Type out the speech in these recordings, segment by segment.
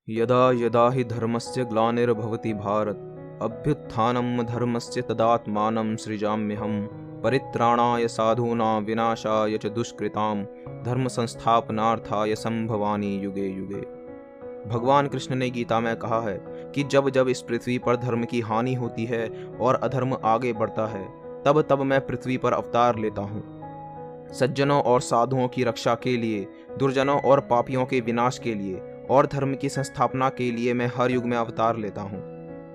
यदा यदा हि धर्मस्य ग्लानिर्भवति भारत अभ्युत्थानं धर्मस्य तदात्मानं सृजाम्यहम् परित्राणाय साधूनां विनाशाय च दुष्कृतां धर्म संस्थापनार्थाय संभवामि युगे युगे। भगवान कृष्ण ने गीता में कहा है कि जब जब इस पृथ्वी पर धर्म की हानि होती है और अधर्म आगे बढ़ता है तब तब मैं पृथ्वी पर अवतार लेता हूँ। सज्जनों और साधुओं की रक्षा के लिए, दुर्जनों और पापियों के विनाश के लिए और धर्म की संस्थापना के लिए मैं हर युग में अवतार लेता हूँ।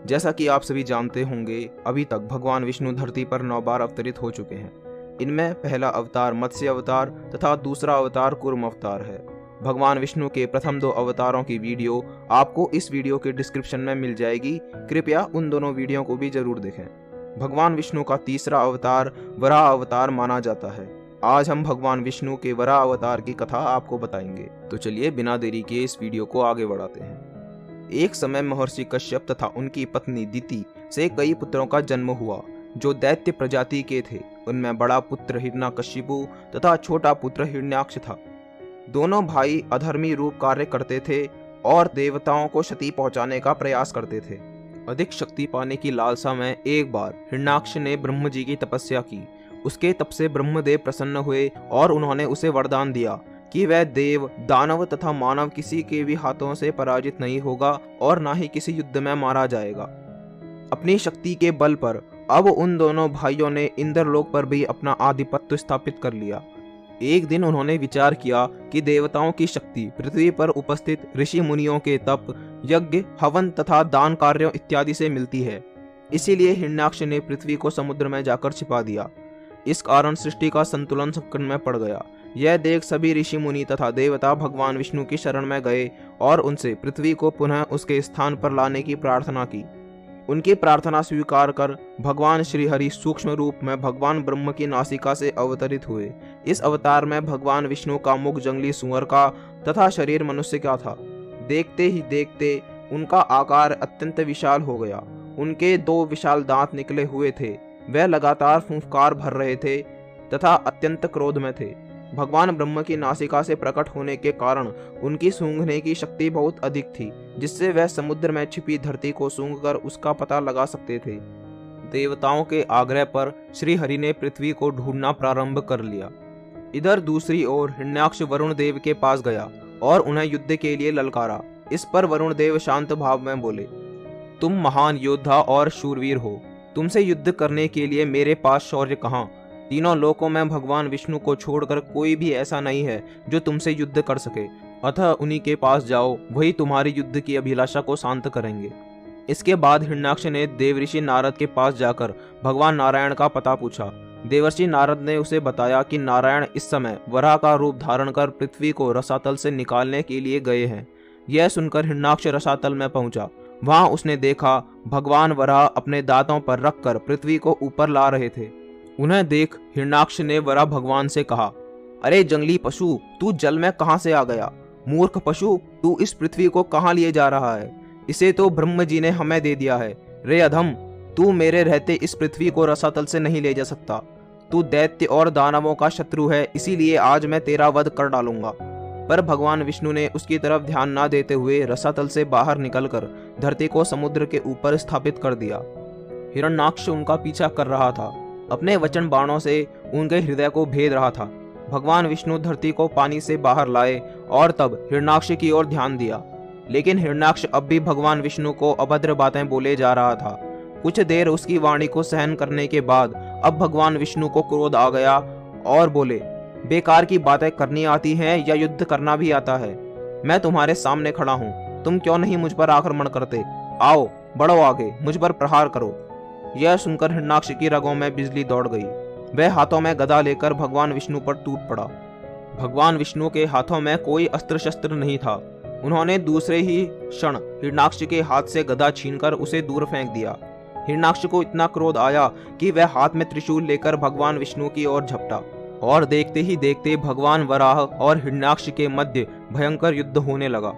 जैसा कि आप सभी जानते होंगे, अभी तक भगवान विष्णु धरती पर 9 बार अवतरित हो चुके हैं। इनमें पहला अवतार मत्स्य अवतार तथा दूसरा अवतार कूर्म अवतार है। भगवान विष्णु के प्रथम 2 अवतारों की वीडियो आपको इस वीडियो के डिस्क्रिप्शन में मिल जाएगी, कृपया उन दोनों वीडियो को भी जरूर देखें। भगवान विष्णु का तीसरा अवतार वराह अवतार माना जाता है। आज हम भगवान विष्णु के वराह अवतार की कथा आपको बताएंगे, तो चलिए बिना देरी किए इस वीडियो को आगे बढ़ाते हैं। एक समय महर्षि कश्यप तथा उनकी पत्नी दिति से कई पुत्रों का जन्म हुआ जो दैत्य प्रजाति के थे। उनमें बड़ा पुत्र हिरण्यकशिपु तथा छोटा पुत्र हिरण्याक्ष था। दोनों भाई अधर्मी रूप कार्य करते थे और देवताओं को क्षति पहुंचाने का प्रयास करते थे। अधिक शक्ति पाने की लालसा में एक बार हिरण्याक्ष ने ब्रह्म जी की तपस्या की। उसके तप से ब्रह्मदेव प्रसन्न हुए और उन्होंने उसे वरदान दिया कि वह देव, दानव तथा मानव किसी के भी हाथों से पराजित नहीं होगा और ना ही किसी युद्ध में मारा जाएगा। अपनी शक्ति के बल पर अब उन दोनों भाइयों ने इंद्रलोक पर भी अपना आधिपत्य स्थापित कर लिया। एक दिन उन्होंने विचार किया कि देवताओं की शक्ति पृथ्वी पर उपस्थित ऋषि मुनियों के तप, यज्ञ, हवन तथा दान कार्यों इत्यादि से मिलती है। इसीलिए हिरण्याक्ष ने पृथ्वी को समुद्र में जाकर छिपा दिया। इस कारण सृष्टि का संतुलन संकट में पड़ गया। यह देख सभी ऋषि मुनि तथा देवता भगवान विष्णु की शरण में गए और उनसे पृथ्वी को पुनः उसके स्थान पर लाने की प्रार्थना की। उनकी प्रार्थना स्वीकार कर भगवान श्रीहरि सूक्ष्म रूप में भगवान ब्रह्म की नासिका से अवतरित हुए। इस अवतार में भगवान विष्णु का मुख जंगली सुअर का तथा शरीर मनुष्य का था। देखते ही देखते उनका आकार अत्यंत विशाल हो गया। उनके 2 विशाल दांत निकले हुए थे। वह लगातार फुंफकार भर रहे थे तथा अत्यंत क्रोध में थे। भगवान ब्रह्म की नासिका से प्रकट होने के कारण उनकी सूंघने की शक्ति बहुत अधिक थी, जिससे वह समुद्र में छिपी धरती को सूंघकर उसका पता लगा सकते थे। देवताओं के आग्रह पर श्री हरि ने पृथ्वी को ढूंढना प्रारंभ कर लिया। इधर दूसरी ओर हिरण्याक्ष वरुण देव के पास गया और उन्हें युद्ध के लिए ललकारा। इस पर वरुण देव शांत भाव में बोले, तुम महान योद्धा और शूरवीर हो, तुमसे युद्ध करने के लिए मेरे पास शौर्य कहाँ। तीनों लोकों में भगवान विष्णु को छोड़कर कोई भी ऐसा नहीं है जो तुमसे युद्ध कर सके। अतः उन्हीं के पास जाओ, वही तुम्हारी युद्ध की अभिलाषा को शांत करेंगे। इसके बाद हिरण्याक्ष ने देवर्षि नारद के पास जाकर भगवान नारायण का पता पूछा। देवर्षि नारद ने उसे बताया कि नारायण इस समय वराह का रूप धारण कर पृथ्वी को रसातल से निकालने के लिए गए हैं। यह सुनकर हिरण्याक्ष रसातल में पहुंचा। वहां उसने देखा भगवान वराह अपने दांतों पर रखकर पृथ्वी को ऊपर ला रहे थे। उन्हें देख हिरण्याक्ष ने वराह भगवान से कहा, अरे जंगली पशु, तू जल में कहां से आ गया? मूर्ख पशु, तू इस पृथ्वी को कहां लिए जा रहा है? इसे तो ब्रह्म जी ने हमें दे दिया है। रे अधम, तू मेरे रहते इस पृथ्वी को रसातल से नहीं ले जा सकता। तू दैत्य और दानवों का शत्रु है, इसीलिए आज मैं तेरा वध कर डालूंगा। पर भगवान विष्णु ने उसकी तरफ ध्यान न देते हुए रसातल से बाहर निकलकर धरती को समुद्र के ऊपर स्थापित कर दिया। हिरण्याक्ष उनका पीछा कर रहा था, अपने वचन बाणों से उनके हृदय को भेद रहा था। भगवान विष्णु धरती को पानी से बाहर लाए और तब हिरण्याक्ष की ओर ध्यान दिया, लेकिन हिरण्याक्ष अब भी भगवान विष्णु को अभद्र बातें बोले जा रहा था। कुछ देर उसकी वाणी को सहन करने के बाद अब भगवान विष्णु को क्रोध आ गया और बोले, बेकार की बातें करनी आती हैं या युद्ध करना भी आता है? मैं तुम्हारे सामने खड़ा हूँ, तुम क्यों नहीं मुझ पर आक्रमण करते? आओ, बढ़ो आगे, मुझ पर प्रहार करो। यह सुनकर हिरण्याक्ष की रगों में बिजली दौड़ गई। वह हाथों में गदा लेकर भगवान विष्णु पर टूट पड़ा। भगवान विष्णु के हाथों में कोई अस्त्र शस्त्र नहीं था। उन्होंने दूसरे ही क्षण हिरण्याक्ष के हाथ से गदा छीनकर उसे दूर फेंक दिया। हिरण्याक्ष को इतना क्रोध आया कि वह हाथ में त्रिशूल लेकर भगवान विष्णु की ओर झपटा और देखते ही देखते भगवान वराह और हिरण्याक्ष के मध्य भयंकर युद्ध होने लगा।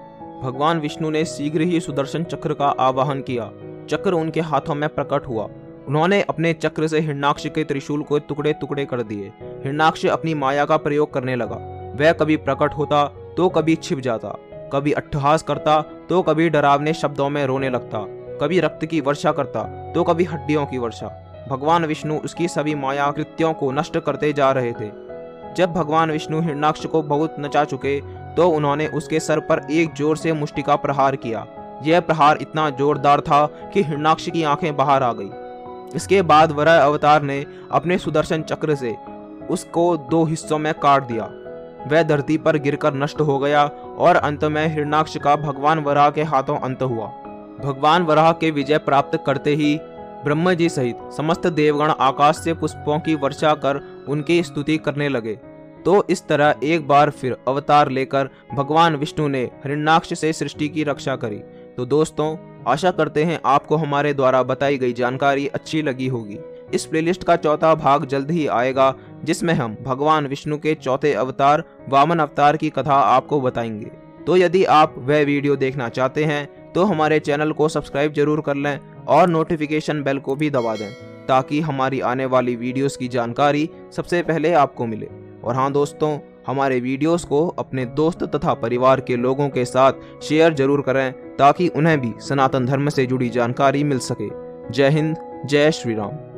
भगवान विष्णु ने शीघ्र ही सुदर्शन चक्र का आवाहन किया। चक्र उनके हाथों में प्रकट हुआ। उन्होंने अपने चक्र से हिरण्याक्ष के त्रिशूल को टुकड़े टुकड़े कर दिए। हिरण्याक्ष अपनी माया का प्रयोग करने लगा। वह कभी प्रकट होता तो कभी छिप जाता, कभी अट्टहास करता तो कभी डरावने शब्दों में रोने लगता, कभी रक्त की वर्षा करता तो कभी हड्डियों की वर्षा। भगवान विष्णु उसकी सभी माया कृत्यों को नष्ट करते जा रहे थे। जब भगवान विष्णु हिरण्याक्ष को बहुत नचा चुके तो उन्होंने उसके सर पर एक जोर से मुष्टि का प्रहार किया। यह प्रहार इतना जोरदार था कि हिरण्याक्ष की आंखें बाहर आ गई। इसके बाद वराह अवतार ने अपने सुदर्शन चक्र से उसको 2 हिस्सों में काट दिया। वह धरती पर गिरकर नष्ट हो गया और अंत में हिरण्याक्ष का भगवान वराह के हाथों अंत हुआ। भगवान वराह के विजय प्राप्त करते ही ब्रह्मा जी सहित समस्त देवगण आकाश से पुष्पों की वर्षा कर उनकी स्तुति करने लगे। तो इस तरह एक बार फिर अवतार लेकर भगवान विष्णु ने हिरण्याक्ष से सृष्टि की रक्षा करी। तो दोस्तों, आशा करते हैं आपको हमारे द्वारा बताई गई जानकारी अच्छी लगी होगी। इस प्लेलिस्ट का चौथा भाग जल्द ही आएगा, जिसमें हम भगवान विष्णु के चौथे अवतार वामन अवतार की कथा आपको बताएंगे। तो यदि आप वह वीडियो देखना चाहते हैं तो हमारे चैनल को सब्सक्राइब जरूर कर लें और नोटिफिकेशन बेल को भी दबा दें, ताकि हमारी आने वाली वीडियोस की जानकारी सबसे पहले आपको मिले। और हाँ दोस्तों, हमारे वीडियोस को अपने दोस्त तथा परिवार के लोगों के साथ शेयर जरूर करें, ताकि उन्हें भी सनातन धर्म से जुड़ी जानकारी मिल सके। जय हिंद, जय श्री राम।